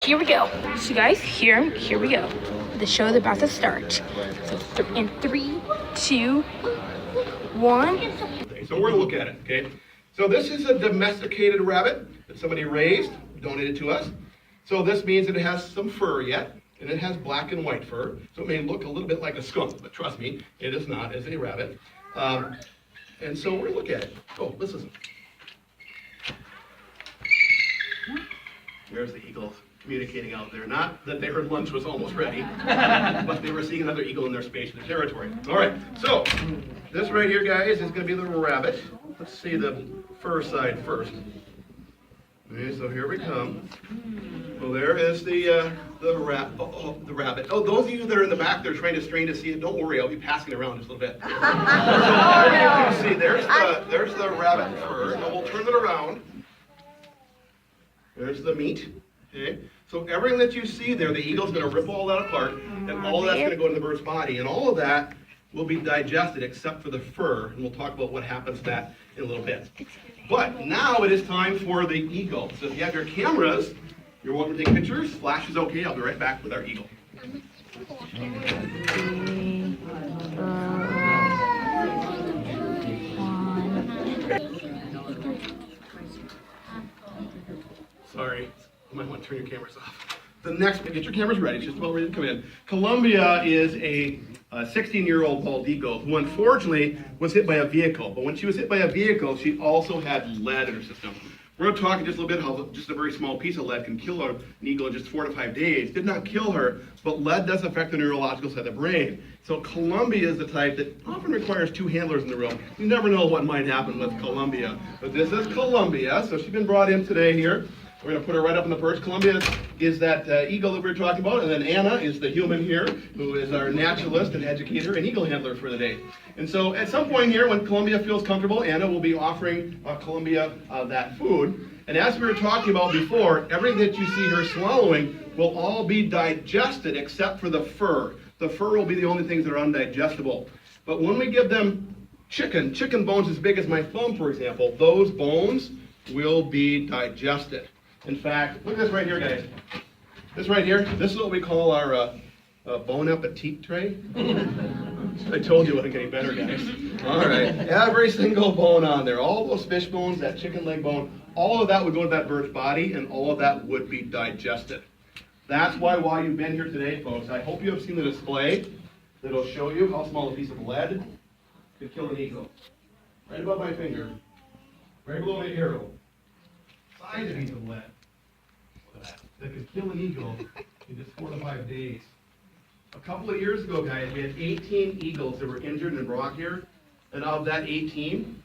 here we go. So guys, here we go. The show is about to start. So in 3, 2, 1. So we're gonna look at it, okay? So this is a domesticated rabbit that somebody raised, donated to us. So this means that it has some fur yet, and it has black and white fur. So it may look a little bit like a skunk, but trust me, it is not. It's a rabbit. And so we're gonna look at it. Oh, listen. There's the eagles communicating out there. Not that they heard lunch was almost ready, but they were seeing another eagle in their space and their territory. All right, so this right here, guys, is going to be the rabbit. Let's see the fur side first. Okay, so here we come. Well, there is the rabbit. Oh, those of you that are in the back, they're trying to strain to see it. Don't worry, I'll be passing it around just a little bit. So there you can see, there's the rabbit fur. Now we'll turn it around. There's the meat. Okay, so everything that you see there, the eagle's going to rip all that apart, and all of that's going to go into the bird's body, and all of that will be digested except for the fur, and we'll talk about what happens to that in a little bit. But now it is time for the eagle. So if you have your cameras, you're welcome to take pictures. Flash is okay. I'll be right back with our eagle. Sorry, you might want to turn your cameras off. The next, get your cameras ready, it's just about ready to come in. Colombia is a 16-year-old bald eagle who unfortunately was hit by a vehicle. But when she was hit by a vehicle, she also had lead in her system. We're going to talk just a little bit how just a very small piece of lead can kill an eagle in just 4 to 5 days. Did not kill her, but lead does affect the neurological side of the brain. So Colombia is the type that often requires 2 handlers in the room. You never know what might happen with Colombia. But this is Colombia, so she's been brought in today here. We're going to put her right up in the perch. Colombia is that eagle that we were talking about, and then Anna is the human here, who is our naturalist and educator and eagle handler for the day. And so at some point here, when Colombia feels comfortable, Anna will be offering Colombia that food. And as we were talking about before, everything that you see her swallowing will all be digested except for the fur. The fur will be the only things that are undigestible. But when we give them chicken bones as big as my thumb, for example, those bones will be digested. In fact, look at this right here, guys. This right here, this is what we call our bon appetit tray. I told you it wasn't getting better, guys. All right, every single bone on there, all those fish bones, that chicken leg bone, all of that would go to that bird's body, and all of that would be digested. That's why while you've been here today, folks, I hope you have seen the display that'll show you how small a piece of lead could kill an eagle. Right above my finger, right below the arrow. Size of piece of lead that could kill an eagle in just 4 to 5 days. A couple of years ago, guys, we had 18 eagles that were injured and brought here, and of that 18,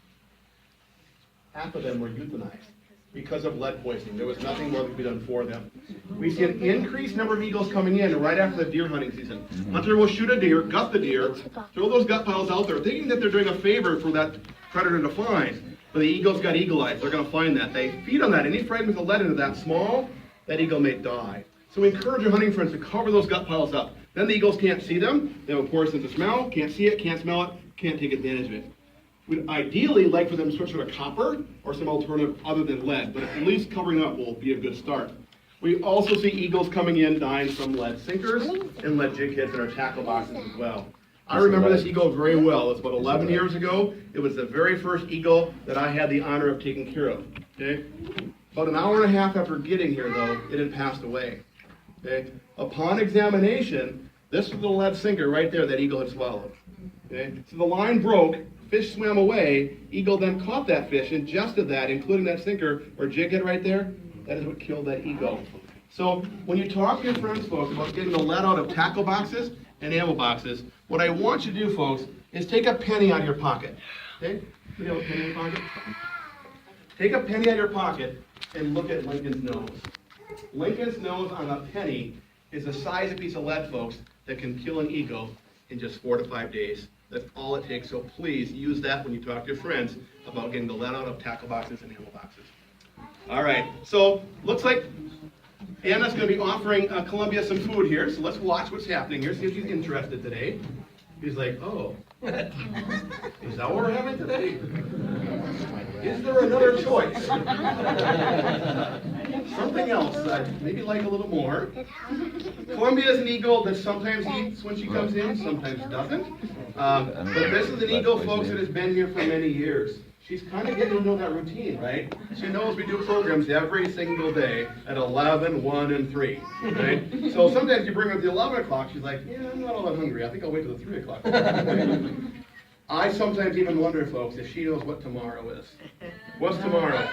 half of them were euthanized because of lead poisoning. There was nothing more that could be done for them. We see an increased number of eagles coming in right after the deer hunting season. Hunter will shoot a deer, gut the deer, throw those gut piles out there, thinking that they're doing a favor for that predator to find. But the eagle's got eagle eyes. They're going to find that. They feed on that. Any fragments of lead into that small, that eagle may die. So we encourage your hunting friends to cover those gut piles up. Then the eagles can't see them. They have a poor sense of smell, can't see it, can't smell it, can't take advantage of it. We'd ideally like for them to switch to copper or some alternative other than lead, but at least covering up will be a good start. We also see eagles coming in dying from lead sinkers and lead jig heads in our tackle boxes as well. I remember this eagle very well. It's about 11 years ago. It was the very first eagle that I had the honor of taking care of. Okay? About an hour and a half after getting here, though, it had passed away. Okay? Upon examination, this was the lead sinker right there that eagle had swallowed. Okay? So the line broke, fish swam away, eagle then caught that fish, ingested that, including that sinker or jig head right there. That is what killed that eagle. So when you talk to your friends, folks, about getting the lead out of tackle boxes and ammo boxes, what I want you to do, folks, is take a penny out of your pocket. Okay? Do you have a penny in your pocket? Take a penny out of your pocket and look at Lincoln's nose. Lincoln's nose on a penny is the size of a piece of lead, folks, that can kill an eagle in just 4 to 5 days. That's all it takes. So please use that when you talk to your friends about getting the lead out of tackle boxes and ammo boxes. All right, so looks like Anna's going to be offering Colombia some food here. So let's watch what's happening here, see if she's interested today. He's like, oh, is that what we're having today? Is there another choice? Something else I'd maybe like a little more. Colombia is an eagle that sometimes eats when she comes in, sometimes doesn't. But this is an eagle, folks, that has been here for many years. She's kind of getting to know that routine, right? She knows we do programs every single day at 11, 1, and 3, right? So sometimes you bring her at the 11 o'clock, she's like, yeah, I'm not all that hungry. I think I'll wait till the 3 o'clock. I sometimes even wonder, folks, if she knows what tomorrow is. What's tomorrow?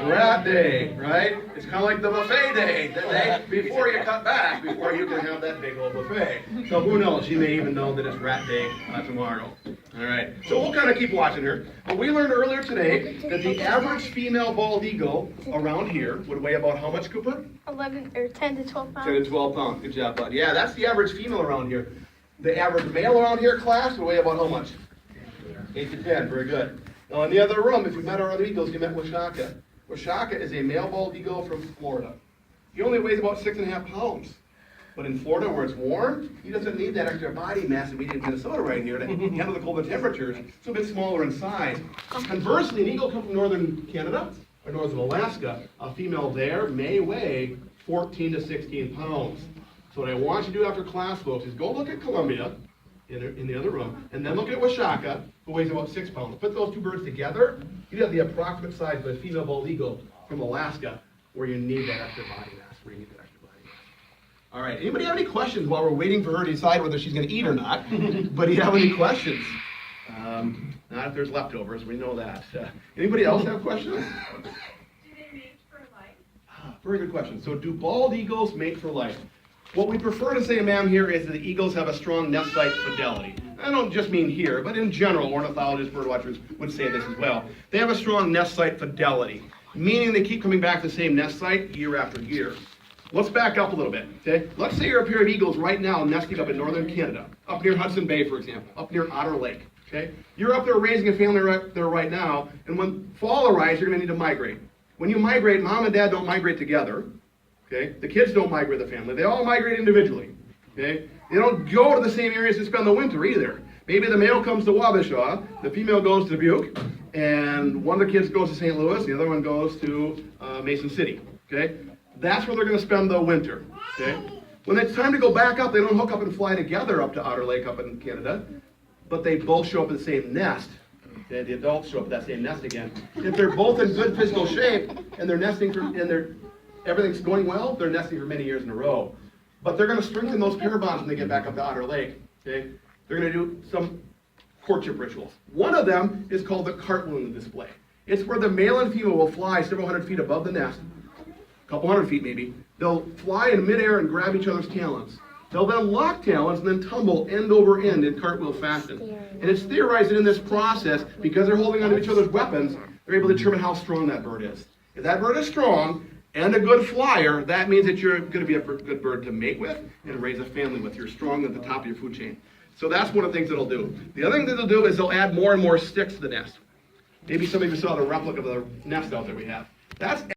Rat day, right? It's kind of like the buffet day, the day before you cut back, before you can have that big old buffet. So who knows? She may even know that it's rat day tomorrow. All right. So we'll kind of keep watching her. But we learned earlier today that the average female bald eagle around here would weigh about how much, Cooper? 11 or 10 to 12 pounds. 10 to 12 pounds. Good job, bud. Yeah, that's the average female around here. The average male around here, class, would weigh about how much? 8 to 10. Very good. Now, in the other room, if you met our other eagles, you met Washaka. Washaka is a male bald eagle from Florida. He only weighs about 6.5 pounds. But in Florida, where it's warm, he doesn't need that extra body mass that we need in Minnesota right here to handle the colder temperatures. It's a bit smaller in size. Conversely, an eagle comes from northern Canada or northern Alaska. A female there may weigh 14 to 16 pounds. So what I want you to do after class, folks, is go look at Colombia in the other room, and then look at Washaka, who weighs about 6 pounds. Put those two birds together, you have the approximate size of a female bald eagle from Alaska, where you need that extra body mass. All right, anybody have any questions while we're waiting for her to decide whether she's going to eat or not? But do you have any questions? Not if there's leftovers, we know that. Anybody else have questions? Do they mate for life? Very good question. So do bald eagles mate for life? What we prefer to say, ma'am, here is that the eagles have a strong nest site fidelity. I don't just mean here, but in general, ornithologists, birdwatchers would say this as well. They have a strong nest site fidelity, meaning they keep coming back to the same nest site year after year. Let's back up a little bit, okay? Let's say you're a pair of eagles right now nesting up in northern Canada, up near Hudson Bay, for example, up near Otter Lake, okay? You're up there raising a family right there right now, and when fall arrives, you're going to need to migrate. When you migrate, mom and dad don't migrate together, okay? The kids don't migrate the family. They all migrate individually, okay? They don't go to the same areas to spend the winter either. Maybe the male comes to Wabasha, the female goes to Dubuque, and one of the kids goes to St. Louis, the other one goes to Mason City, okay? That's where they're going to spend the winter, okay? When it's time to go back up, they don't hook up and fly together up to Otter Lake up in Canada, but they both show up in the same nest. Okay? The adults show up at that same nest again. If they're both in good physical shape and they're nesting everything's going well, they're nesting for many years in a row. But they're going to strengthen those pair bonds when they get back up to Otter Lake, okay? They're going to do some courtship rituals. One of them is called the cartwheeling display. It's where the male and female will fly several hundred feet above the nest, couple hundred feet maybe. They'll fly in midair and grab each other's talons. They'll then lock talons and then tumble end over end in cartwheel fashion. And it's theorized that in this process, because they're holding onto each other's weapons, they're able to determine how strong that bird is. If that bird is strong and a good flyer, that means that you're going to be a good bird to mate with and raise a family with. You're strong at the top of your food chain. So that's one of the things that they'll do. The other thing that they'll do is they'll add more and more sticks to the nest. Maybe some of you saw the replica of the nest out there we have. That's